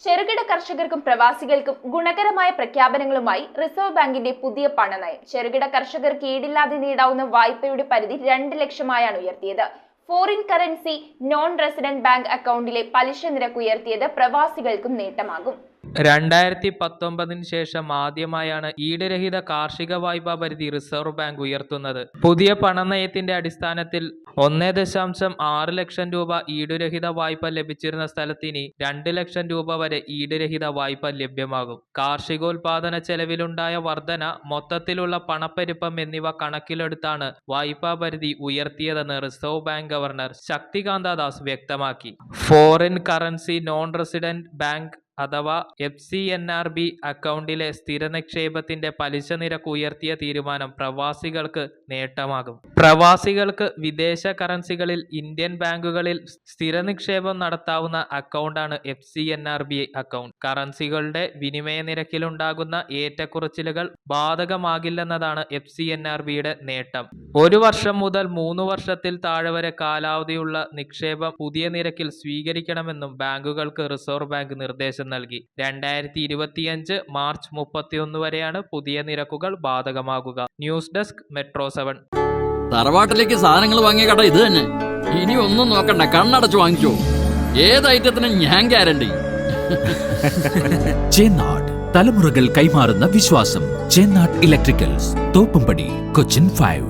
ചെറുകിട കർഷകർക്കും പ്രവാസികൾക്കും ഗുണകരമായ പ്രഖ്യാപനങ്ങളുമായി റിസർവ് ബാങ്കിന്റെ പുതിയ പണനയം. ചെറുകിട കർഷകർക്ക് ഈടില്ലാതെ നേടാവുന്ന വായ്പയുടെ പരിധി 2 ലക്ഷമായാണ് ഉയർത്തിയത്. Foreign currency non resident bank അക്കൗണ്ടിലെ പലിശ നിരക്ക് ഉയർത്തിയത് പ്രവാസികൾക്കും നേട്ടമാകും. 2019 ശേഷം ആദ്യമായാണ് ഈടുരഹിത കാർഷിക വായ്പാ പരിധി റിസർവ് ബാങ്ക് ഉയർത്തുന്നത്. പുതിയ പണനയത്തിന്റെ അടിസ്ഥാനത്തിൽ 1.6 ലക്ഷം രൂപ ഈടുരഹിത വായ്പ ലഭിച്ചിരുന്ന സ്ഥലത്ത് ഇനി 2 ലക്ഷം രൂപ വരെ ഈടുരഹിത വായ്പ ലഭ്യമാകും. കാർഷികോൽപാദന ചെലവിലുണ്ടായ വർധന, മൊത്തത്തിലുള്ള പണപ്പെരുപ്പം എന്നിവ കണക്കിലെടുത്താണ് വായ്പാ പരിധി ഉയർത്തിയതെന്ന് reserve bank governor Shaktikanta Das വ്യക്തമാക്കി. Foreign currency non resident bank അഥവാ FCNRB അക്കൗണ്ടിലെ സ്ഥിര നിക്ഷേപത്തിന്റെ പലിശ നിരക്ക് ഉയർത്തിയ തീരുമാനം പ്രവാസികൾക്ക് നേട്ടമാകും. പ്രവാസികൾക്ക് വിദേശ കറൻസികളിൽ ഇന്ത്യൻ ബാങ്കുകളിൽ സ്ഥിര നിക്ഷേപം നടത്താവുന്ന അക്കൗണ്ടാണ് FCNRB അക്കൗണ്ട്. കറൻസികളുടെ വിനിമയ നിരക്കിലുണ്ടാകുന്ന ഏറ്റക്കുറച്ചിലുകൾ ബാധകമാകില്ലെന്നതാണ് FCNRBയുടെ നേട്ടം. 1 വർഷം മുതൽ 3 വർഷത്തിൽ താഴെ വരെ കാലാവധിയുള്ള നിക്ഷേപം പുതിയ നിരക്കിൽ സ്വീകരിക്കണമെന്നും ബാങ്കുകൾക്ക് റിസർവ് ബാങ്ക് നിർദ്ദേശം നൽകി. 2025 മാർച്ച് 31 വരെയാണ് പുതിയ നിരക്കുകൾ ബാധകമാകുക. News desk metro 7. തറവാട്ടിലേക്ക് സാധനങ്ങൾ വാങ്ങിയ കട ഇത് തന്നെ. ഇനി ഒന്നും നോക്കണ്ട, കണ്ണടച്ച് വാങ്ങിച്ചോ. ഏത് ഐറ്റത്തിനും ഞാൻ ഗ്യാരണ്ടി. ചേന്നാട്, തലമുറകൾ കൈമാറുന്ന വിശ്വാസം. ചേന്നാട് ഇലക്ട്രിക്കൽസ്, തോപ്പുംപടി, കൊച്ചിൻ 5.